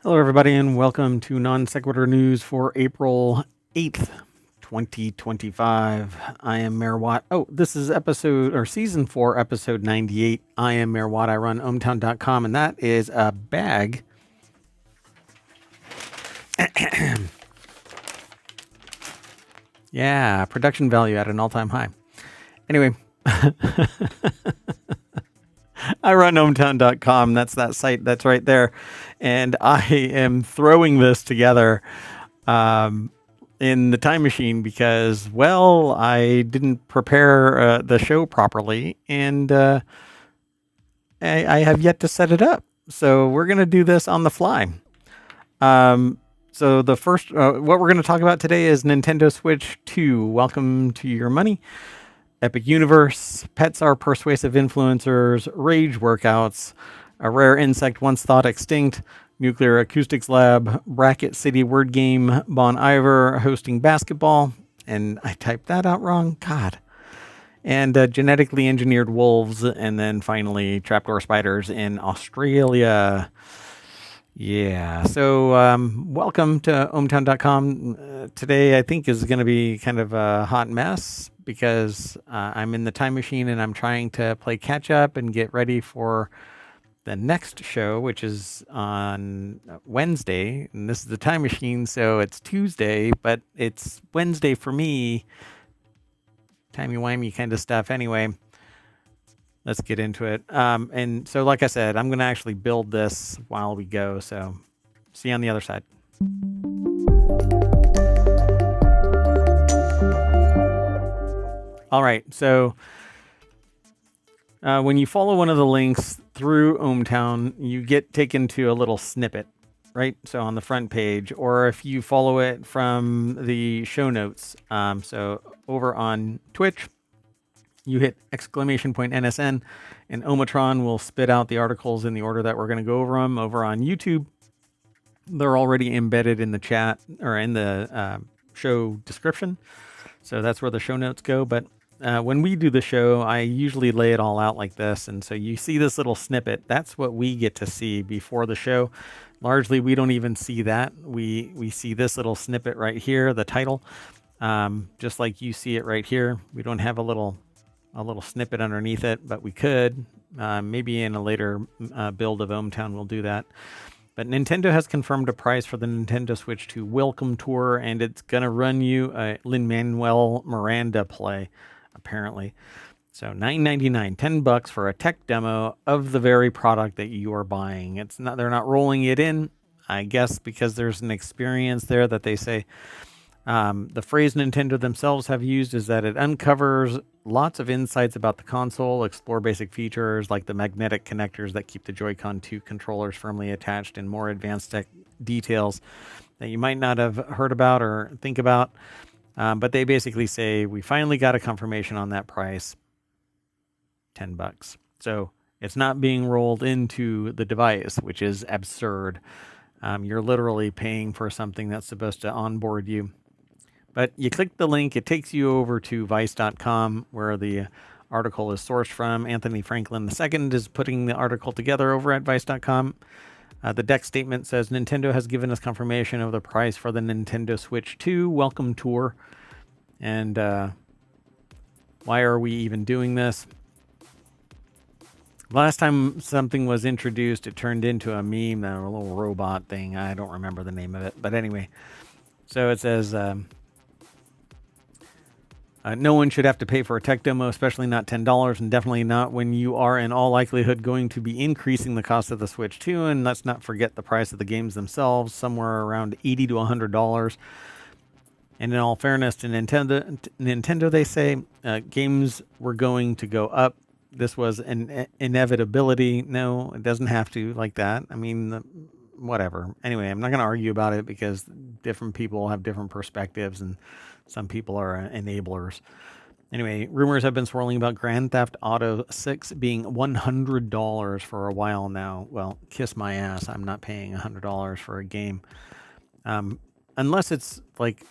Hello, everybody, and welcome to Non Sequitur News for April 8th, 2025. I am Mayor Watt. Oh, this is season 4, episode 98. I am Mayor Watt. I run ohmTown.com, and that is a bag. Yeah, production value at an all-time high. Anyway, I run ohmTown.com. That's that site that's right there. And I am throwing this together in the time machine because, well, I didn't prepare the show properly, and I have yet to set it up. So we're going to do this on the fly. So the first, what we're going to talk about today is Nintendo Switch 2. Welcome to your money. Epic Universe, pets are persuasive influencers, rage workouts, a rare insect once thought extinct, nuclear acoustics lab, bracket city word game, Bon Iver hosting basketball, and I typed that out wrong, God. And genetically engineered wolves, and then finally trapdoor spiders in Australia. Yeah, so welcome to ohmTown.com. Today I think is going to be kind of a hot mess because I'm in the time machine and I'm trying to play catch up and get ready for the next show, which is on Wednesday. And this is the time machine, so it's Tuesday, but it's Wednesday for me. Timey-wimey kind of stuff. Anyway, let's get into it. And so, like I said, I'm going to actually build this while we go. So see you on the other side. All right. So when you follow one of the links through ohmTown, you get taken to a little snippet, right? So on the front page, or if you follow it from the show notes. So over on Twitch, you hit !NSN and ohmTown will spit out the articles in the order that we're going to go over them. Over on YouTube, they're already embedded in the chat or in the show description. So that's where the show notes go. But when we do the show, I usually lay it all out like this. And so you see this little snippet. That's what we get to see before the show. Largely, we don't even see that. We see this little snippet right here, the title, just like you see it right here. We don't have a little snippet underneath it, but we could. Maybe in a later build of ohmTown we'll do that. But Nintendo has confirmed a price for the Nintendo Switch 2 Welcome Tour, and it's going to run you a Lin-Manuel Miranda play, apparently. So $9.99, $10 for a tech demo of the very product that you are buying. They're not rolling it in, I guess, because there's an experience there that they say. The phrase Nintendo themselves have used is that it uncovers lots of insights about the console, explore basic features like the magnetic connectors that keep the Joy-Con 2 controllers firmly attached, and more advanced tech details that you might not have heard about or think about. But they basically say, we finally got a confirmation on that price, $10. So it's not being rolled into the device, which is absurd. You're literally paying for something that's supposed to onboard you. But you click the link, it takes you over to vice.com, where the article is sourced from. Anthony Franklin II is putting the article together over at vice.com. The deck statement says, Nintendo has given us confirmation of the price for the Nintendo Switch 2 Welcome Tour. And why are we even doing this? Last time something was introduced, it turned into a meme, a little robot thing. I don't remember the name of it. But anyway, so it says... no one should have to pay for a tech demo, especially not $10, and definitely not when you are in all likelihood going to be increasing the cost of the Switch 2. And let's not forget the price of the games themselves, somewhere around $80 to $100. And in all fairness to Nintendo, they say games were going to go up. This was an inevitability. No, it doesn't have to like that. I mean, whatever. Anyway, I'm not going to argue about it because different people have different perspectives and some people are enablers. Anyway, rumors have been swirling about Grand Theft Auto 6 being $100 for a while now. Well, kiss my ass. I'm not paying $100 for a game. Unless it's like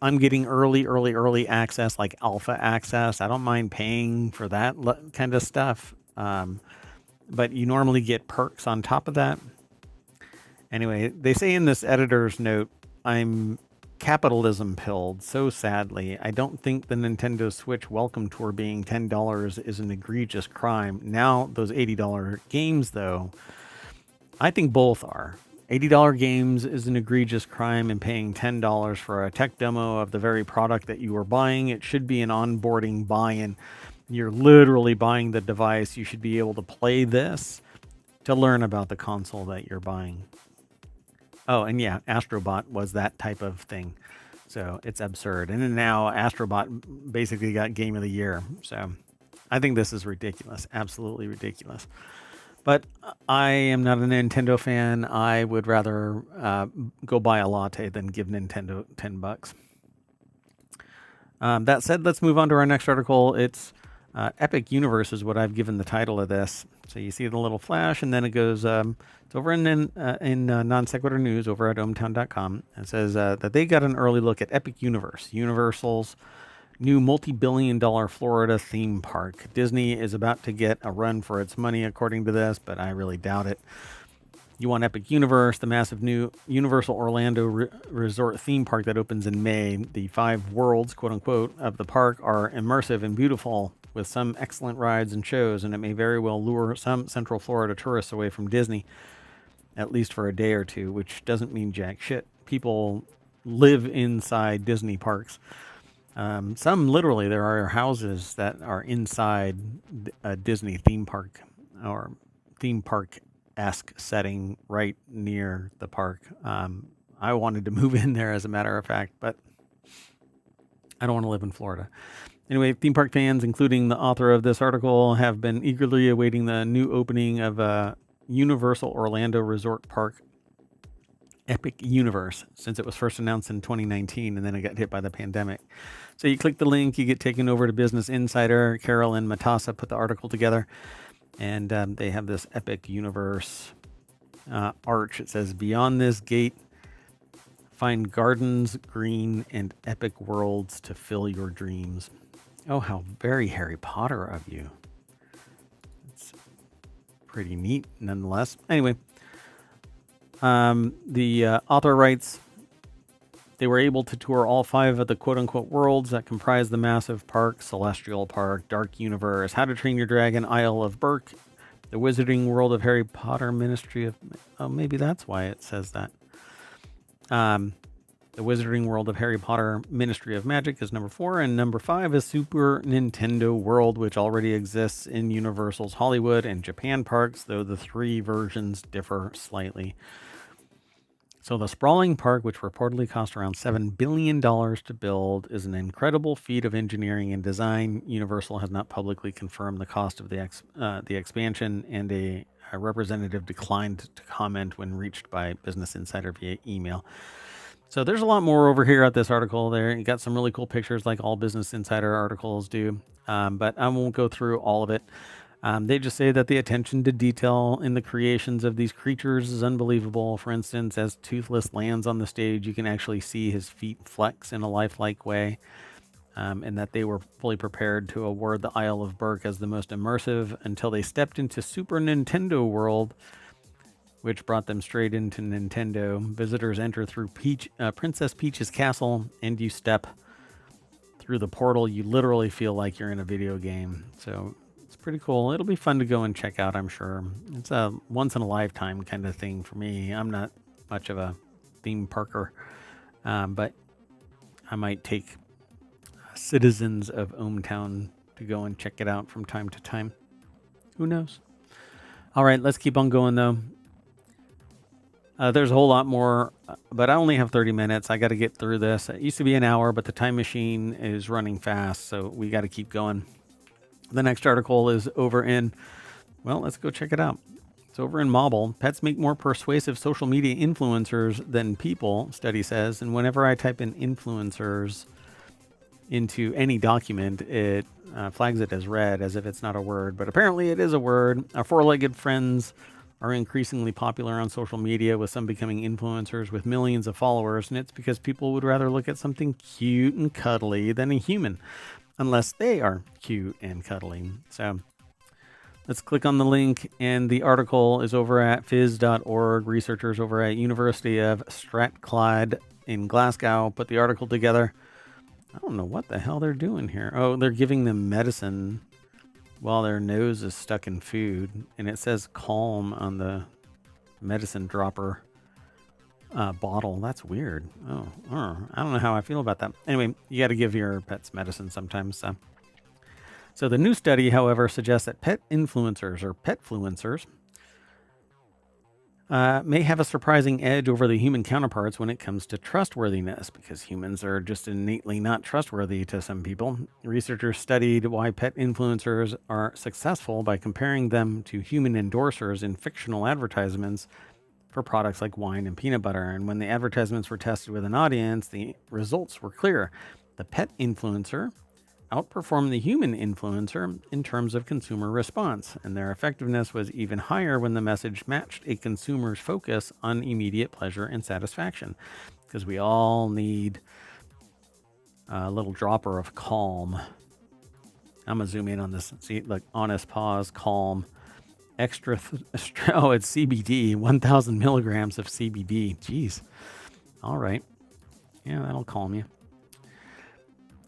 I'm getting early access, like alpha access. I don't mind paying for that kind of stuff. But you normally get perks on top of that. Anyway, they say in this editor's note, I'm capitalism pilled so sadly. I don't think the Nintendo Switch Welcome Tour being $10 is an egregious crime. Now, those $80 games, though, I think both are. $80 games is an egregious crime, and paying $10 for a tech demo of the very product that you are buying, it should be an onboarding buy-in. You're literally buying the device. You should be able to play this to learn about the console that you're buying. Oh, and yeah, Astrobot was that type of thing. So it's absurd. And then now Astrobot basically got Game of the Year. So I think this is ridiculous. Absolutely ridiculous. But I am not a Nintendo fan. I would rather go buy a latte than give Nintendo $10. That said, let's move on to our next article. It's Epic Universe is what I've given the title of this. So you see the little flash, and then it goes, it's over in Non Sequitur News over at ohmTown.com. It says that they got an early look at Epic Universe, Universal's new multi-billion-dollar Florida theme park. Disney is about to get a run for its money, according to this, but I really doubt it. You want Epic Universe, the massive new Universal Orlando Resort theme park that opens in May. The 5 worlds, quote-unquote, of the park are immersive and beautiful, with some excellent rides and shows, and it may very well lure some Central Florida tourists away from Disney, at least for a day or two, which doesn't mean jack shit. People live inside Disney parks. Some literally, there are houses that are inside a Disney theme park or theme park-esque setting right near the park. I wanted to move in there, as a matter of fact, but I don't want to live in Florida. Anyway, theme park fans, including the author of this article, have been eagerly awaiting the new opening of Universal Orlando Resort Park Epic Universe since it was first announced in 2019, and then it got hit by the pandemic. So you click the link, you get taken over to Business Insider. Carol and Matassa put the article together, and they have this Epic Universe arch. It says, beyond this gate, find gardens, green, and epic worlds to fill your dreams. Oh, how very Harry Potter of you. It's pretty neat, nonetheless. Anyway, the author writes, they were able to tour all 5 of the quote-unquote worlds that comprise the massive park: Celestial Park, Dark Universe, How to Train Your Dragon, Isle of Berk, the Wizarding World of Harry Potter, Ministry of... Oh, maybe that's why it says that. The Wizarding World of Harry Potter, Ministry of Magic is number 4, and number 5 is Super Nintendo World, which already exists in Universal's Hollywood and Japan parks, though the 3 versions differ slightly. So the sprawling park, which reportedly cost around $7 billion to build, is an incredible feat of engineering and design. Universal has not publicly confirmed the cost of the expansion, and a representative declined to comment when reached by Business Insider via email. So there's a lot more over here at this article. There, you got some really cool pictures, like all Business Insider articles do, but I won't go through all of it. They just say that the attention to detail in the creations of these creatures is unbelievable. For instance, as Toothless lands on the stage, you can actually see his feet flex in a lifelike way, and that they were fully prepared to award the Isle of Berk as the most immersive until they stepped into Super Nintendo World, which brought them straight into Nintendo. Visitors enter through Princess Peach's castle, and you step through the portal. You literally feel like you're in a video game. So it's pretty cool. It'll be fun to go and check out, I'm sure. It's a once-in-a-lifetime kind of thing for me. I'm not much of a theme parker, but I might take citizens of ohmTown to go and check it out from time to time. Who knows? All right, let's keep on going, though. There's a whole lot more, but I only have 30 minutes. I got to get through this. It used to be an hour, but the time machine is running fast, so we got to keep going. The next article is over in, well, let's go check it out. It's over in Mobile. Pets make more persuasive social media influencers than people, study says. And whenever I type in influencers, into any document, it flags it as read as if it's not a word, but apparently it is a word. Our four-legged friends are increasingly popular on social media, with some becoming influencers with millions of followers, and it's because people would rather look at something cute and cuddly than a human, unless they are cute and cuddly. So let's click on the link, and the article is over at phys.org. Researchers over at University of Strathclyde in Glasgow put the article together. I don't know what the hell they're doing here. Oh, they're giving them medicine while their nose is stuck in food, and it says calm on the medicine dropper bottle. That's weird. Oh, I don't know how I feel about that. Anyway, you got to give your pets medicine sometimes. So the new study, however, suggests that pet influencers or petfluencers may have a surprising edge over the human counterparts when it comes to trustworthiness, because humans are just innately not trustworthy to some people. Researchers studied why pet influencers are successful by comparing them to human endorsers in fictional advertisements for products like wine and peanut butter. And when the advertisements were tested with an audience, the results were clear. The pet influencer outperformed the human influencer in terms of consumer response, and their effectiveness was even higher when the message matched a consumer's focus on immediate pleasure and satisfaction, because we all need a little dropper of calm. I'm gonna zoom in on this. See, look, honest pause, calm, it's CBD, 1,000 milligrams of CBD. Jeez. All right. Yeah, that'll calm you.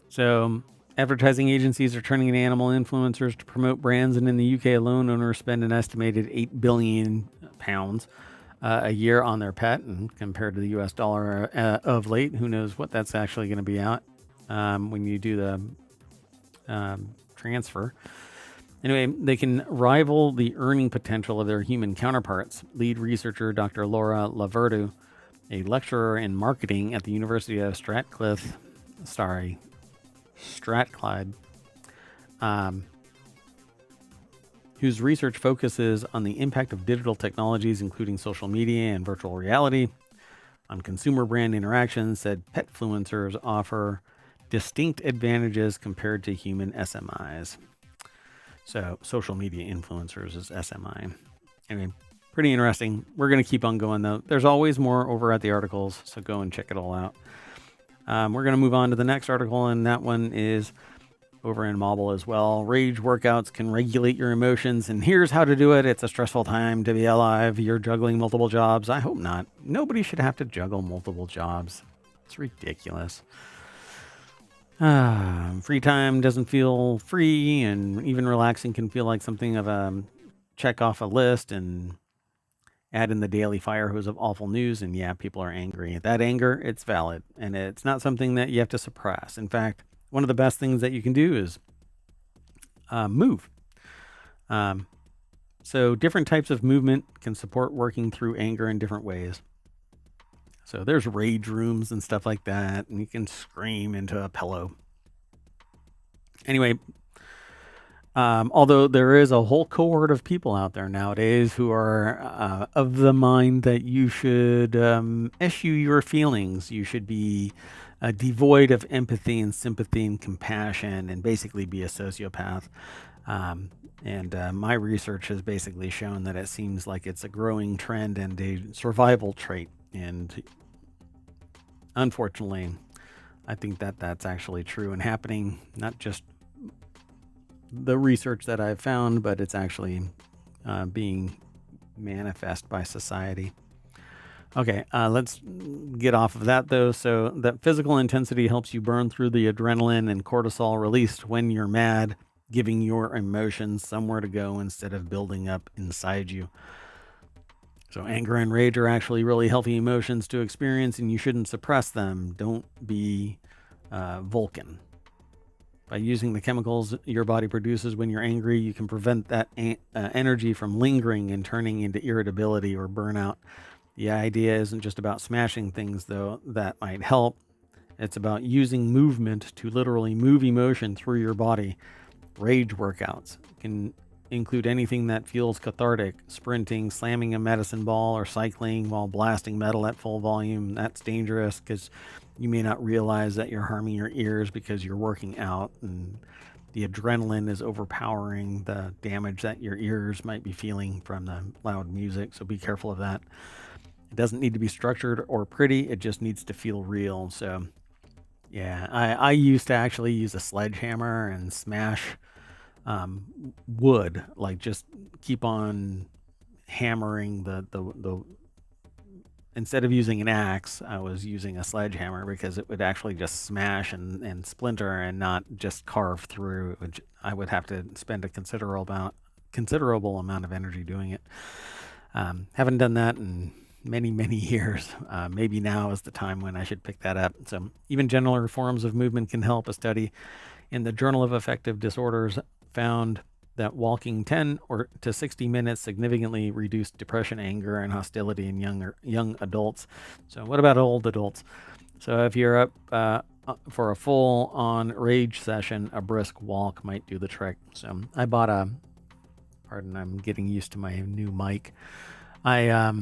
So advertising agencies are turning to animal influencers to promote brands, and in the UK alone, owners spend an estimated £8 billion a year on their pet, and compared to the US dollar of late, who knows what that's actually going to be at when you do the transfer. Anyway, they can rival the earning potential of their human counterparts. Lead researcher Dr. Laura Laverdu, a lecturer in marketing at the University of Strathclyde, whose research focuses on the impact of digital technologies, including social media and virtual reality, on consumer brand interactions, said petfluencers offer distinct advantages compared to human SMIs. So social media influencers is SMI. Anyway, pretty interesting. We're going to keep on going, though. There's always more over at the articles, so go and check it all out. We're going to move on to the next article, and that one is over in Mobile as well. Rage workouts can regulate your emotions, and here's how to do it. It's a stressful time to be alive. You're juggling multiple jobs. I hope not. Nobody should have to juggle multiple jobs. It's ridiculous. Free time doesn't feel free, and even relaxing can feel like something of a check off a list and add in the daily fire hose of awful news. And yeah, people are angry. That anger, it's valid, and it's not something that you have to suppress. In fact, one of the best things that you can do is move. So different types of movement can support working through anger in different ways. So there's rage rooms and stuff like that, and you can scream into a pillow. Anyway, although there is a whole cohort of people out there nowadays who are of the mind that you should eschew your feelings. You should be devoid of empathy and sympathy and compassion, and basically be a sociopath. And my research has basically shown that it seems like it's a growing trend and a survival trait. And unfortunately, I think that that's actually true and happening, not just the research that I've found, but it's actually being manifest by society. Okay, let's get off of that, though. So that physical intensity helps you burn through the adrenaline and cortisol released when you're mad, giving your emotions somewhere to go instead of building up inside you. So anger and rage are actually really healthy emotions to experience, and you shouldn't suppress them. Don't be Vulcan. By using the chemicals your body produces when you're angry, you can prevent that energy from lingering and turning into irritability or burnout. The idea isn't just about smashing things, though. That might help. It's about using movement to literally move emotion through your body. Rage workouts can include anything that feels cathartic: sprinting, slamming a medicine ball, or cycling while blasting metal at full volume. That's dangerous because You may not realize that you're harming your ears because you're working out and the adrenaline is overpowering the damage that your ears might be feeling from the loud music. So be careful of that. It doesn't need to be structured or pretty. It just needs to feel real. So yeah, I used to actually use a sledgehammer and smash wood, like just keep on hammering the instead of using an axe, I was using a sledgehammer because it would actually just smash and splinter and not just carve through. I would have to spend a considerable amount of energy doing it. Haven't done that in many years. Maybe now is the time when I should pick that up. So even gentler forms of movement can help. A study in the Journal of Affective Disorders found that walking 10 or to 60 minutes significantly reduced depression, anger, and hostility in young adults. So what about old adults? So if you're up for a full-on rage session, a brisk walk might do the trick. So I bought pardon, I'm getting used to my new mic. I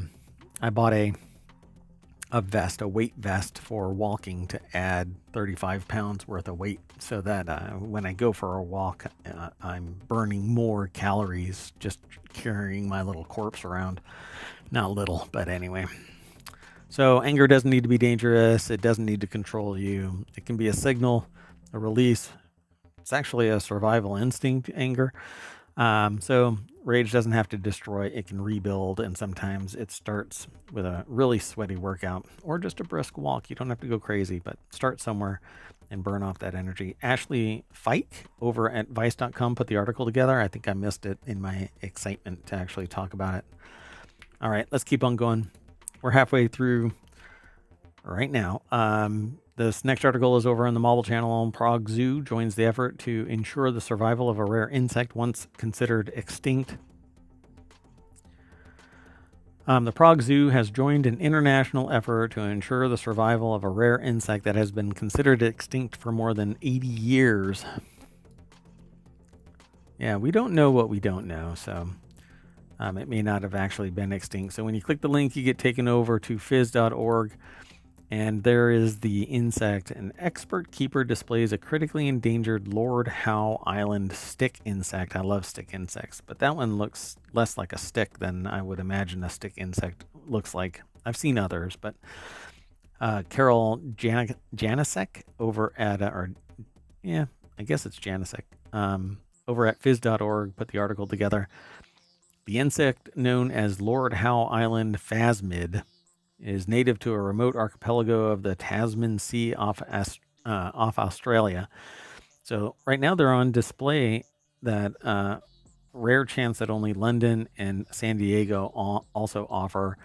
bought a vest, a weight vest for walking to add 35 pounds worth of weight so that when I go for a walk, I'm burning more calories just carrying my little corpse around. Not little, but anyway. So anger doesn't need to be dangerous. It doesn't need to control you. It can be a signal, a release. It's actually a survival instinct, anger. So rage doesn't have to destroy, it can rebuild, and sometimes it starts with a really sweaty workout or just a brisk walk. You don't have to go crazy, but start somewhere and burn off that energy. Ashley Fike over at Vice.com put the article together. I think I missed it in my excitement to actually talk about it. All right, let's keep on going. We're halfway through right now. This next article is over on the Marble Channel. Prague Zoo joins the effort to ensure the survival of a rare insect once considered extinct. The Prague Zoo has joined an international effort to ensure the survival of a rare insect that has been considered extinct for more than 80 years. Yeah, we don't know what we don't know, so it may not have actually been extinct. So when you click the link, you get taken over to phys.org. And there is the insect. An expert keeper displays a critically endangered Lord Howe Island stick insect. I love stick insects, but that one looks less like a stick than I would imagine a stick insect looks like. I've seen others, but Carol Janicek over at, I guess it's Janicek, over at phys.org put the article together. The insect known as Lord Howe Island phasmid is native to a remote archipelago of the Tasman Sea off Australia. So right now they're on display, that rare chance that only London and San Diego also offer.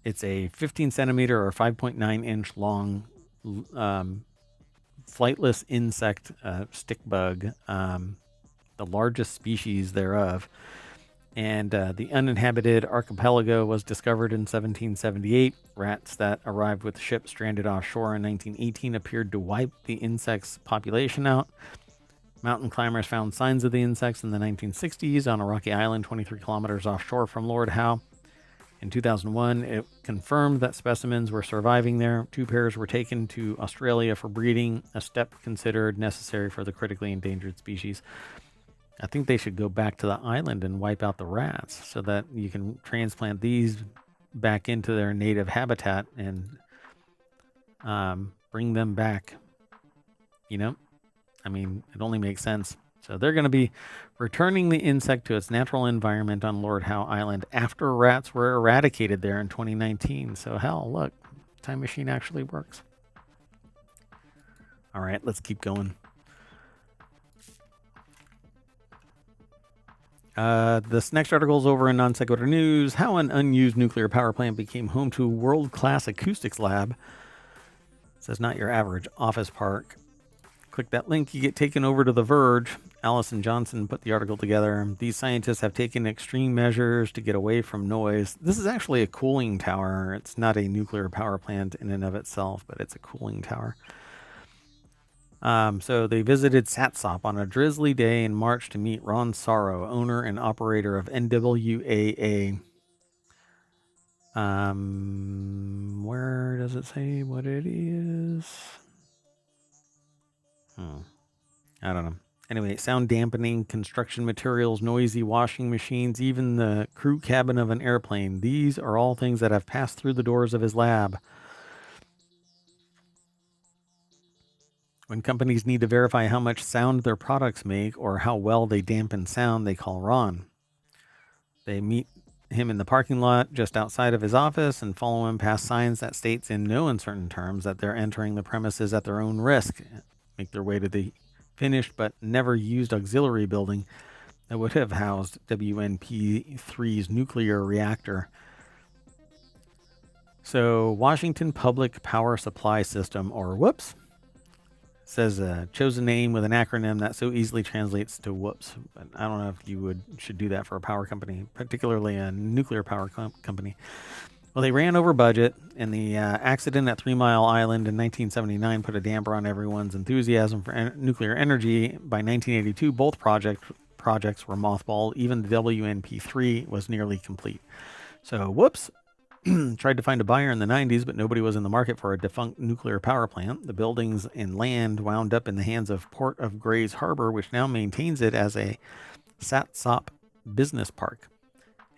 It's a 15 centimeter or 5.9 inch long flightless insect stick bug, the largest species thereof. And the uninhabited archipelago was discovered in 1778. Rats that arrived with the ship stranded offshore in 1918 appeared to wipe the insect's population out. Mountain climbers found signs of the insects in the 1960s on a rocky island 23 kilometers offshore from Lord Howe. In 2001, it confirmed that specimens were surviving there. 2 pairs were taken to Australia for breeding, a step considered necessary for the critically endangered species. I think they should go back to the island and wipe out the rats so that you can transplant these back into their native habitat and bring them back. You know, I mean, it only makes sense. So they're going to be returning the insect to its natural environment on Lord Howe Island after rats were eradicated there in 2019. So hell, look, time machine actually works. All right, let's keep going. This next article is over in Non Sequitur News. How an unused nuclear power plant became home to a world-class acoustics lab. It says not your average office park. Click that link, you get taken over to The Verge. Allison Johnson put the article together. These scientists have taken extreme measures to get away from noise. This is actually a cooling tower. It's not a nuclear power plant in and of itself, but it's a cooling tower. So they visited Satsop on a drizzly day in March to meet Ron Sorrow, owner and operator of NWAA. Where does it say what it is? I don't know. Anyway, sound dampening, construction materials, noisy washing machines, even the crew cabin of an airplane. These are all things that have passed through the doors of his lab. When companies need to verify how much sound their products make or how well they dampen sound, they call Ron. They meet him in the parking lot just outside of his office and follow him past signs that states in no uncertain terms that they're entering the premises at their own risk. Make their way to the finished but never used auxiliary building that would have housed WNP3's nuclear reactor. So, Washington Public Power Supply System, or whoops, says a chosen name with an acronym that so easily translates to whoops. But I don't know if you should do that for a power company, particularly a nuclear power company. Well, they ran over budget, and the accident at 3 Mile Island in 1979 put a damper on everyone's enthusiasm for nuclear energy. By 1982, both projects were mothballed. Even the WNP3 was nearly complete. So, whoops. Tried to find a buyer in the 90s, but nobody was in the market for a defunct nuclear power plant. The buildings and land wound up in the hands of Port of Grays Harbor, which now maintains it as a s4e98 business park.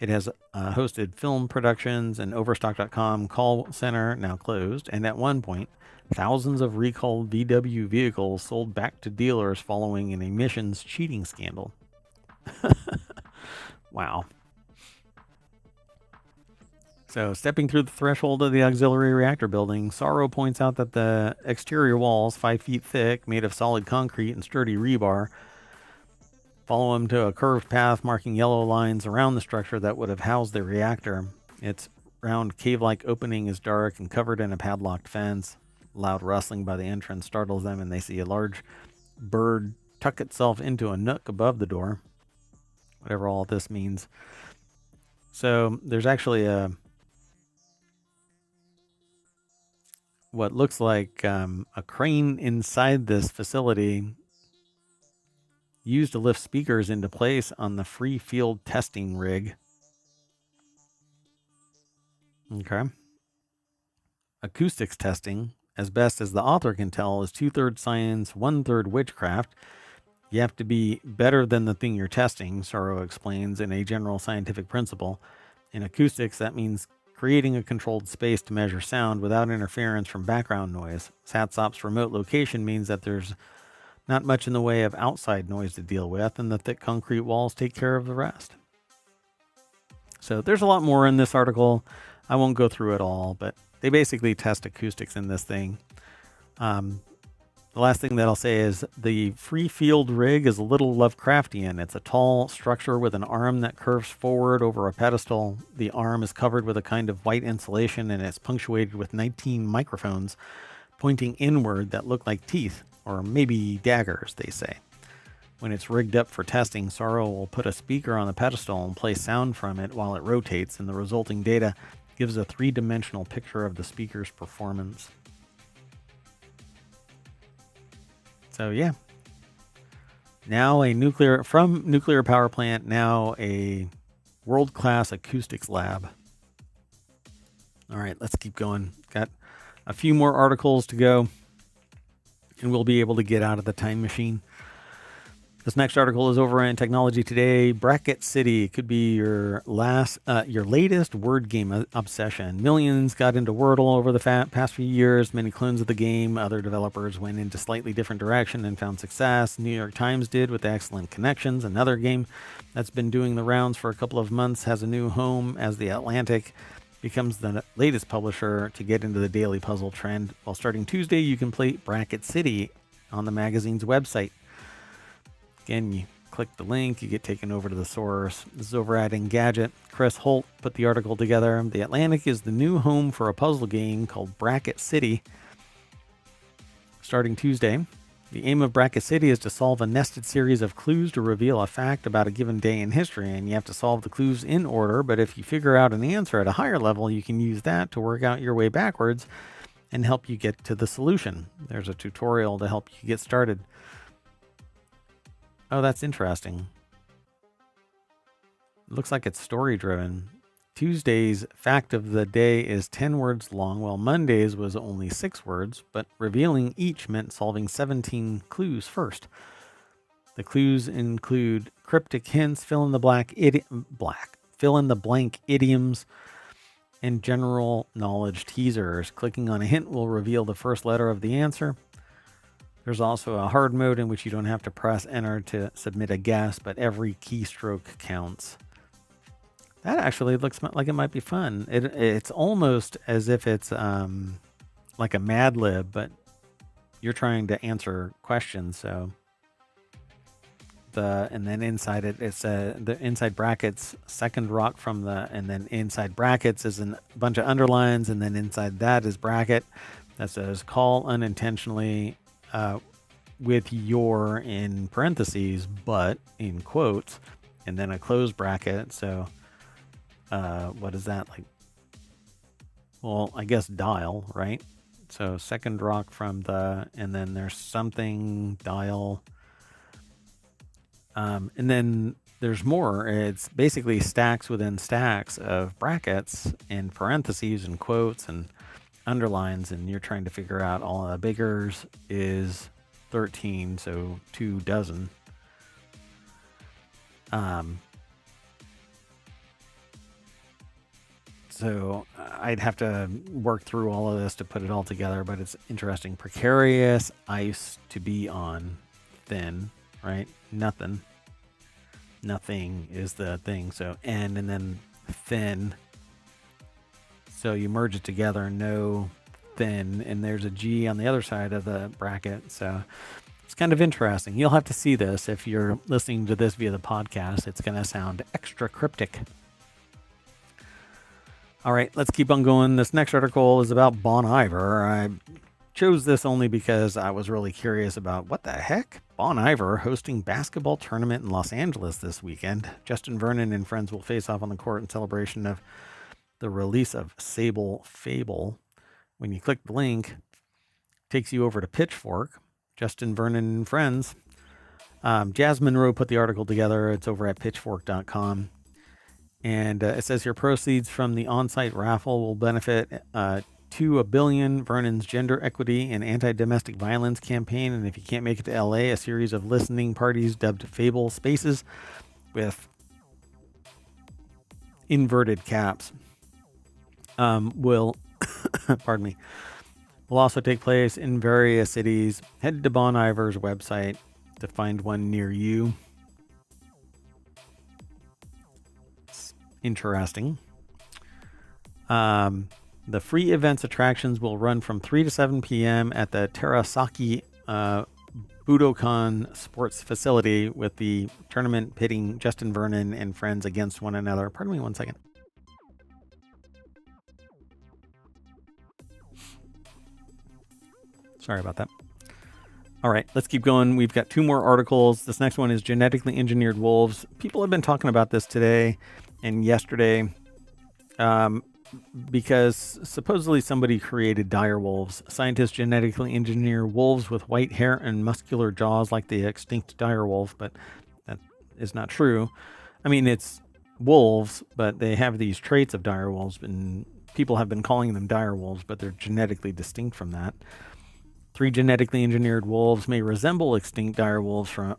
It has hosted film productions, and Overstock.com call center, now closed, and at one point, thousands of recalled VW vehicles sold back to dealers following an emissions cheating scandal. Wow. So, stepping through the threshold of the auxiliary reactor building, s4e points out that the exterior walls, 5 feet thick, made of solid concrete and sturdy rebar, follow him to a curved path marking yellow lines around the structure that would have housed the reactor. Its round cave-like opening is dark and covered in a padlocked fence. Loud rustling by the entrance startles them, and they see a large bird tuck itself into a nook above the door. Whatever all this means. So there's actually what looks like a crane inside this facility used to lift speakers into place on the free field testing rig. Okay. Acoustics testing, as best as the author can tell, is 2/3 science, 1/3 witchcraft. You have to be better than the thing you're testing, s4e explains in a general scientific principle. In acoustics, that means creating a controlled space to measure sound without interference from background noise. s4e's remote location means that there's not much in the way of outside noise to deal with, and the thick concrete walls take care of the rest. So there's a lot more in this article. I won't go through it all, but they basically test acoustics in this thing. The last thing that I'll say is the free field rig is a little Lovecraftian. It's a tall structure with an arm that curves forward over a pedestal. The arm is covered with a kind of white insulation, and it's punctuated with 19 microphones pointing inward that look like teeth, or maybe daggers, they say. When it's rigged up for testing, s4e will put a speaker on the pedestal and play sound from it while it rotates, and the resulting data gives a 3-dimensional picture of the speaker's performance. So yeah, now from nuclear power plant, now a world-class acoustics lab. All right, let's keep going. Got a few more articles to go, and we'll be able to get out of the time machine. This next article is over in Technology Today. Bracket City could be your latest word game obsession. Millions got into Wordle over the past few years. Many clones of the game. Other developers went into slightly different direction and found success. New York Times did with Excellent Connections. Another game that's been doing the rounds for a couple of months has a new home as The Atlantic becomes the latest publisher to get into the daily puzzle trend. While starting Tuesday, you can play Bracket City on the magazine's website. Again, you click the link, you get taken over to the source. This is over at Engadget. Chris Holt put the article together. The Atlantic is the new home for a puzzle game called Bracket City. Starting Tuesday, the aim of Bracket City is to solve a nested series of clues to reveal a fact about a given day in history, and you have to solve the clues in order, but if you figure out an answer at a higher level, you can use that to work out your way backwards and help you get to the solution. There's a tutorial to help you get started. Oh, that's interesting. It looks like it's story driven. Tuesday's fact of the day is 10 words long, while Monday's was only 6 words, but revealing each meant solving 17 clues first. The clues include cryptic hints, fill in the blank idioms, and general knowledge teasers. Clicking on a hint will reveal the first letter of the answer. There's also a hard mode in which you don't have to press enter to submit a guess, but every keystroke counts. That actually looks like it might be fun. It's almost as if it's like a Mad Lib, but you're trying to answer questions. So and then inside it's the inside brackets, second rock from the, and then inside brackets is a bunch of underlines, and then inside that is bracket that says call unintentionally with your in parentheses, but in quotes, and then a closed bracket. So what is that like? Well, I guess dial, right? So second rock from the, and then there's something dial. And then there's more. It's basically stacks within stacks of brackets and parentheses and quotes and underlines, and you're trying to figure out all the biggers is 13, so 2 dozen. So I'd have to work through all of this to put it all together, but it's interesting. Precarious, ice, to be on, thin, right? Nothing is the thing. So N and then thin. So you merge it together, no, thin, and there's a G on the other side of the bracket. So it's kind of interesting. You'll have to see this if you're listening to this via the podcast. It's going to sound extra cryptic. All right, let's keep on going. This next article is about Bon Iver. I chose this only because I was really curious about what the heck? Bon Iver hosting basketball tournament in Los Angeles this weekend. Justin Vernon and friends will face off on the court in celebration of the release of Sable Fable. When you click the link, it takes you over to Pitchfork. Justin Vernon and friends. Jasmine Rowe put the article together. It's over at pitchfork.com. And it says here, proceeds from the on-site raffle will benefit to $1 billion, Vernon's gender equity and anti-domestic violence campaign. And if you can't make it to LA, a series of listening parties dubbed Fable Spaces with inverted caps will also take place in various cities. Head to Bon Iver's website to find one near you. Interesting. The free events attractions will run from 3 to 7 p.m. at the Terasaki Budokan Sports Facility, with the tournament pitting Justin Vernon and friends against one another. Pardon me 1 second. Sorry about that. All right, let's keep going. We've got 2 more articles. This next one is genetically engineered wolves. People have been talking about this today and yesterday because supposedly somebody created dire wolves. Scientists genetically engineer wolves with white hair and muscular jaws like the extinct dire wolf, but that is not true. I mean, it's wolves, but they have these traits of dire wolves, and people have been calling them dire wolves, but they're genetically distinct from that. 3 genetically engineered wolves may resemble extinct dire wolves from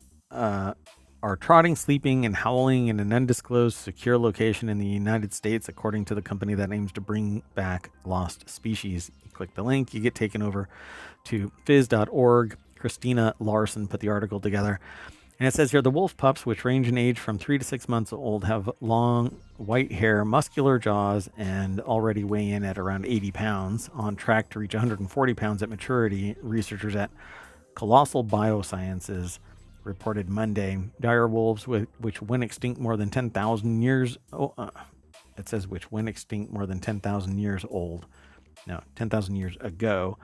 are trotting, sleeping, and howling in an undisclosed secure location in the United States, according to the company that aims to bring back lost species. You click the link, you get taken over to phys.org. Christina Larson put the article together. And it says here, the wolf pups, which range in age from 3 to 6 months old, have long white hair, muscular jaws, and already weigh in at around 80 pounds, on track to reach 140 pounds at maturity. Researchers at Colossal Biosciences reported Monday. Dire wolves, which went extinct more than 10,000 years. It says which went extinct more than 10,000 years old. No, 10,000 years ago,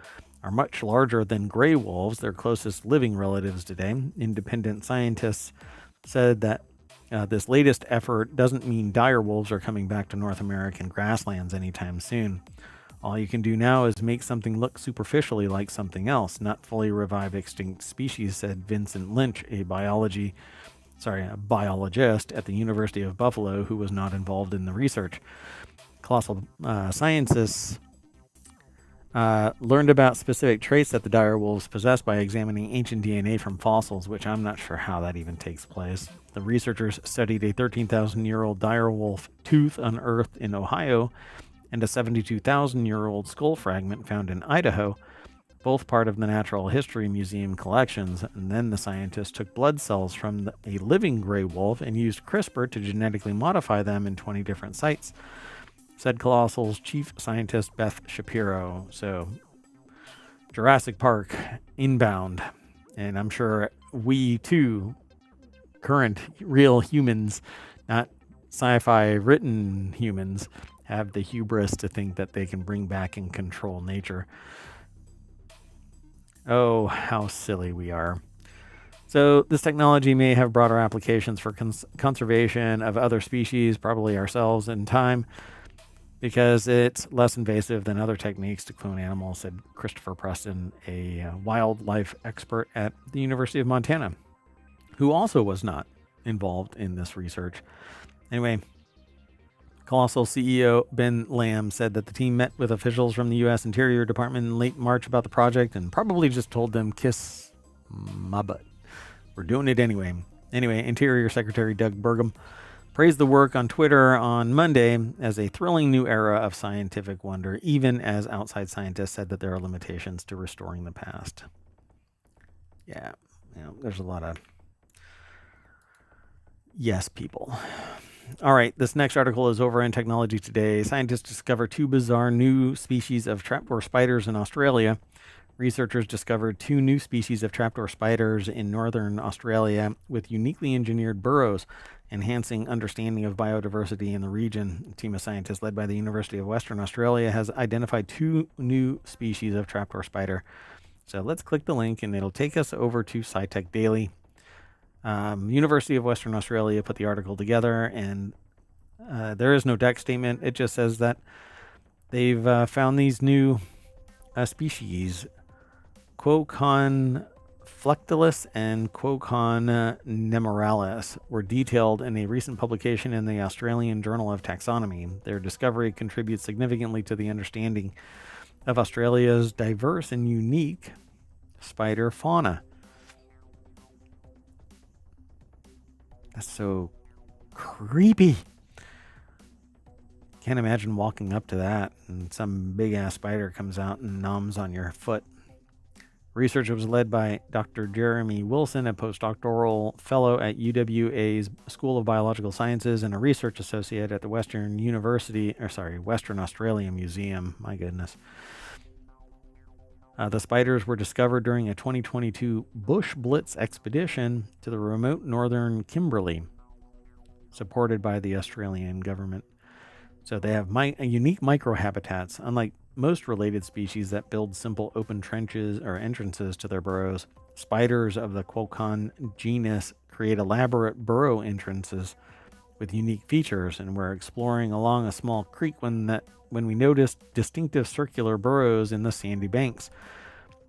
are much larger than gray wolves, their closest living relatives today. Independent scientists said that this latest effort doesn't mean dire wolves are coming back to North American grasslands anytime soon. All you can do now is make something look superficially like something else, not fully revive extinct species, said Vincent Lynch, a biology a biologist at the University of Buffalo who was not involved in the research. Colossal scientists learned about specific traits that the dire wolves possessed by examining ancient DNA from fossils, which I'm not sure how that even takes place. The researchers studied a 13,000-year-old dire wolf tooth unearthed in Ohio and a 72,000-year-old skull fragment found in Idaho, both part of the Natural History Museum collections. And then the scientists took blood cells from a living gray wolf and used CRISPR to genetically modify them in 20 different sites, said Colossal's chief scientist Beth Shapiro. So, Jurassic Park inbound. And I'm sure we too, current real humans, not sci-fi written humans, have the hubris to think that they can bring back and control nature. Oh, how silly we are. So this technology may have broader applications for conservation of other species, probably ourselves in time, because it's less invasive than other techniques to clone animals, said Christopher Preston, a wildlife expert at the University of Montana, who also was not involved in this research. Anyway, Colossal CEO Ben Lamb said that the team met with officials from the U.S. Interior Department in late March about the project and probably just told them, kiss my butt. We're doing it anyway. Anyway, Interior Secretary Doug Burgum praised the work on Twitter on Monday as a thrilling new era of scientific wonder, even as outside scientists said that there are limitations to restoring the past. Yeah, there's a lot of yes people. All right, this next article is over in Technology Today. Scientists discover 2 bizarre new species of trapdoor spiders in Australia. Researchers discovered 2 new species of trapdoor spiders in northern Australia with uniquely engineered burrows, enhancing understanding of biodiversity in the region. A team of scientists led by the University of Western Australia has identified 2 new species of trapdoor spider. So let's click the link and it'll take us over to SciTech Daily. University of Western Australia put the article together, and there is no deck statement. It just says that they've found these new species, Quocon flectalis and Quocon nemoralis, were detailed in a recent publication in the Australian Journal of Taxonomy. Their discovery contributes significantly to the understanding of Australia's diverse and unique spider fauna. That's so creepy. Can't imagine walking up to that and some big ass spider comes out and noms on your foot. Research was led by Dr. Jeremy Wilson, a postdoctoral fellow at UWA's School of Biological Sciences and a research associate at the Western Australia Museum. My goodness. The spiders were discovered during a 2022 Bush Blitz expedition to the remote northern Kimberley, supported by the Australian government. So they have unique microhabitats, unlike most related species that build simple open trenches or entrances to their burrows. Spiders of the Quocon genus create elaborate burrow entrances with unique features, and we're exploring along a small creek when we noticed distinctive circular burrows in the sandy banks.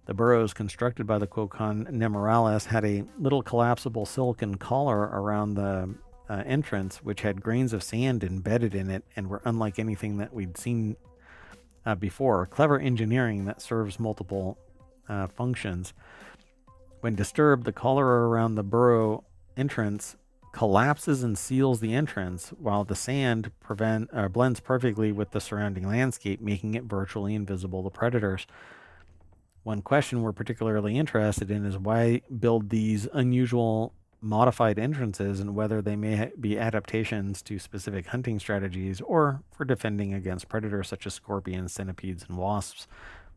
The burrows constructed by the Quocon nemoralis had a little collapsible silicon collar around the entrance, which had grains of sand embedded in it and were unlike anything that we'd seen before. Clever engineering that serves multiple functions. When disturbed, the collar around the burrow entrance collapses and seals the entrance, while the sand blends perfectly with the surrounding landscape, making it virtually invisible to predators. One question we're particularly interested in is why build these unusual modified entrances and whether they may be adaptations to specific hunting strategies or for defending against predators such as scorpions, centipedes, and wasps,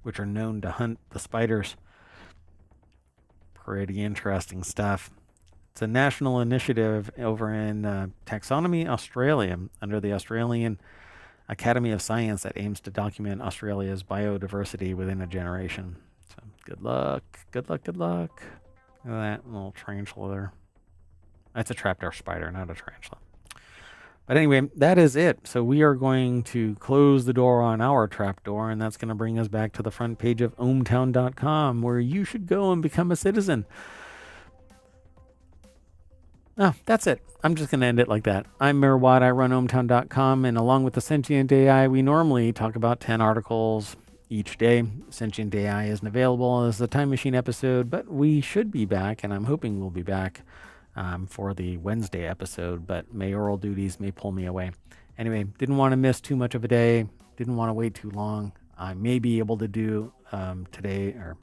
which are known to hunt the spiders. Pretty interesting stuff. It's a national initiative over in Taxonomy Australia under the Australian Academy of Science that aims to document Australia's biodiversity within a generation. So good luck. Good luck. Good luck. Look at that little tarantula there. That's a trapdoor spider, not a tarantula. But anyway, that is it. So we are going to close the door on our trapdoor, and that's going to bring us back to the front page of ohmTown.com, where you should go and become a citizen. Oh, that's it. I'm just going to end it like that. I'm Mirwad. I run ohmTown.com, and along with the Sentient AI, we normally talk about 10 articles each day. Sentient AI isn't available as the Time Machine episode, but we should be back, and I'm hoping we'll be back for the Wednesday episode, but mayoral duties may pull me away. Anyway, didn't want to miss too much of a day. Didn't want to wait too long. I may be able to do today or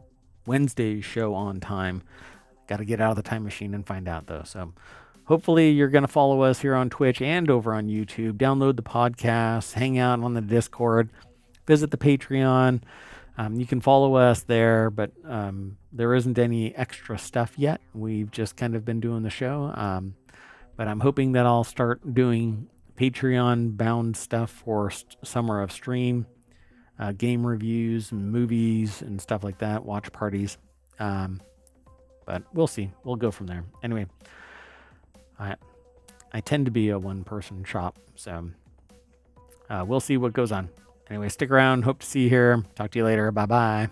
Wednesday's show on time. Got to get out of the time machine and find out, though. So hopefully you're going to follow us here on Twitch and over on YouTube. Download the podcast, hang out on the Discord, visit the Patreon. You can follow us there, but there isn't any extra stuff yet. We've just kind of been doing the show. But I'm hoping that I'll start doing Patreon-bound stuff for Summer of Stream, game reviews and movies and stuff like that, watch parties. But we'll see. We'll go from there. Anyway, I tend to be a one-person shop, so we'll see what goes on. Anyway, stick around. Hope to see you here. Talk to you later. Bye-bye.